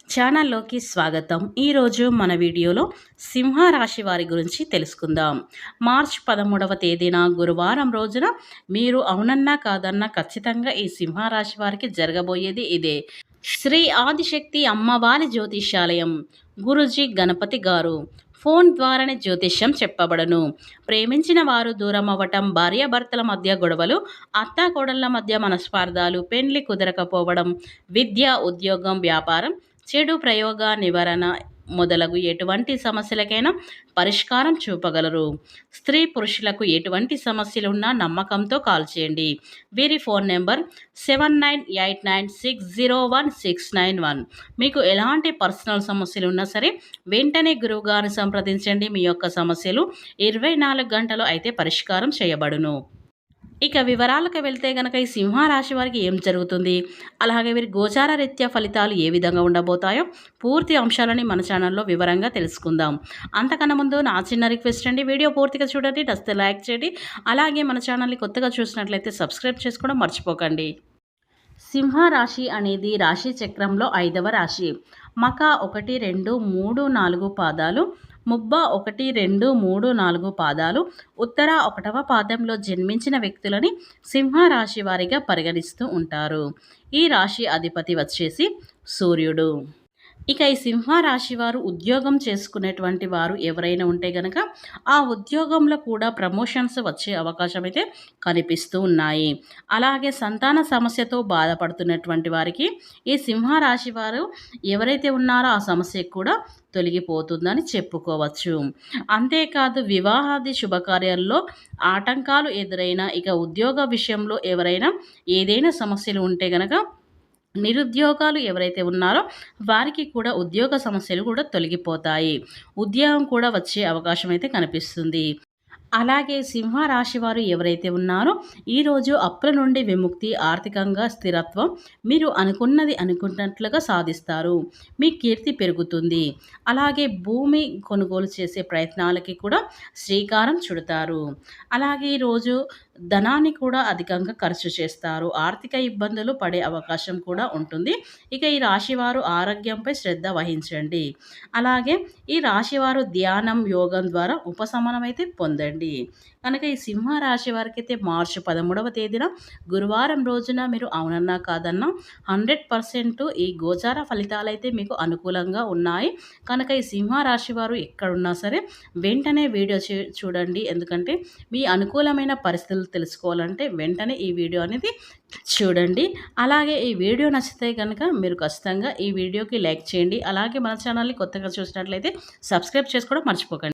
ఛానల్లోకి స్వాగతం. ఈరోజు మన వీడియోలో సింహ రాశి వారి గురించి తెలుసుకుందాం. మార్చ్ 13వ తేదీన గురువారం రోజున మీరు అవునన్నా కాదన్నా ఖచ్చితంగా ఈ సింహ రాశి వారికి జరగబోయేది ఇదే. శ్రీ ఆదిశక్తి అమ్మవారి జ్యోతిష్యాలయం గురుజీ గణపతి గారు ఫోన్ ద్వారానే జ్యోతిష్యం చెప్పబడను. ప్రేమించిన వారు దూరం అవ్వటం, భార్యాభర్తల మధ్య గొడవలు, అత్తాకోడళ్ల మధ్య మనస్పార్థాలు, పెండ్లి కుదరకపోవడం, విద్య, ఉద్యోగం, వ్యాపారం, చెడు ప్రయోగ నివారణ మొదలగు ఎటువంటి సమస్యలకైనా పరిష్కారం చూపగలరు. స్త్రీ పురుషులకు ఎటువంటి సమస్యలున్నా నమ్మకంతో కాల్ చేయండి. వీరి ఫోన్ నెంబర్ 7989601691. మీకు ఎలాంటి పర్సనల్ సమస్యలు ఉన్నా సరే వెంటనే గురువుగారిని సంప్రదించండి. మీ యొక్క సమస్యలు 24 గంటలు అయితే పరిష్కారం చేయబడును. ఇక వివరాలకు వెళ్తే గనక ఈ సింహరాశి వారికి ఏం జరుగుతుంది, అలాగే వీరి గోచార రీత్యా ఫలితాలు ఏ విధంగా ఉండబోతాయో పూర్తి అంశాలని మన ఛానల్లో వివరంగా తెలుసుకుందాం. అంతకన్నా ముందు నా చిన్న రిక్వెస్ట్ అండి, వీడియో పూర్తిగా చూడండి, నచ్చితే లైక్ చేయండి. అలాగే మన ఛానల్ని కొత్తగా చూసినట్లయితే సబ్స్క్రైబ్ చేసుకోవడం మర్చిపోకండి. సింహరాశి అనేది రాశి చక్రంలో 5వ రాశి. మక 1, 2, 3, 4 పాదాలు, ముబ్బ 1, 2, 3, 4 పాదాలు, ఉత్తర 1వ పాదంలో జన్మించిన వ్యక్తులని సింహరాశి వారిగా పరిగణిస్తూ ఉంటారు. ఈ రాశి అధిపతి వచ్చేసి సూర్యుడు. ఇక ఈ సింహరాశి వారు ఉద్యోగం చేసుకునేటువంటి వారు ఎవరైనా ఉంటే గనక ఆ ఉద్యోగంలో కూడా ప్రమోషన్స్ వచ్చే అవకాశం అయితే కనిపిస్తూ ఉన్నాయి. అలాగే సంతాన సమస్యతో బాధపడుతున్నటువంటి వారికి ఈ సింహరాశి వారు ఎవరైతే ఉన్నారో ఆ సమస్య కూడా తొలగిపోతుందని చెప్పుకోవచ్చు. అంతేకాదు వివాహాది శుభకార్యాల్లో ఆటంకాలు ఎదురైనా, ఇక ఉద్యోగ విషయంలో ఎవరైనా ఏదైనా సమస్యలు ఉంటే గనక నిరుద్యోగాలు ఎవరైతే ఉన్నారో వారికి కూడా ఉద్యోగ సమస్యలు కూడా తొలగిపోతాయి. ఉద్యోగం కూడా వచ్చే అవకాశం అయితే కనిపిస్తుంది. అలాగే సింహరాశి వారు ఎవరైతే ఉన్నారో ఈరోజు అప్పుల నుండి విముక్తి, ఆర్థికంగా స్థిరత్వం, మీరు అనుకున్నది అనుకున్నట్లుగా సాధిస్తారు. మీ కీర్తి పెరుగుతుంది. అలాగే భూమి కొనుగోలు చేసే ప్రయత్నాలకి కూడా శ్రీకారం చుడతారు. అలాగే ఈరోజు ధనాన్ని కూడా అధికంగా ఖర్చు చేస్తారు. ఆర్థిక ఇబ్బందులు పడే అవకాశం కూడా ఉంటుంది. ఇక ఈ రాశివారు ఆరోగ్యంపై శ్రద్ధ వహించండి. అలాగే ఈ రాశివారు ధ్యానం, యోగం ద్వారా ఉపశమనం అయితే పొందండి. కనుక ఈ సింహ రాశి వారికి అయితే మార్చి 13వ తేదీన గురువారం రోజున మీరు అవునన్నా కాదన్నా 100% ఈ గోచార ఫలితాలు అయితే మీకు అనుకూలంగా ఉన్నాయి. కనుక ఈ సింహ రాశి వారు ఎక్కడున్నా సరే వెంటనే వీడియో చూడండి. ఎందుకంటే మీ అనుకూలమైన పరిస్థితులు తెలుసుకోవాలంటే వెంటనే ఈ వీడియో అనేది చూడండి. అలాగే ఈ వీడియో నచ్చితే కనుక మీరు ఖచ్చితంగా ఈ వీడియోకి లైక్ చేయండి. అలాగే మన ఛానల్ని కొత్తగా చూసినట్లయితే సబ్స్క్రైబ్ చేసుకోవడం మర్చిపోకండి.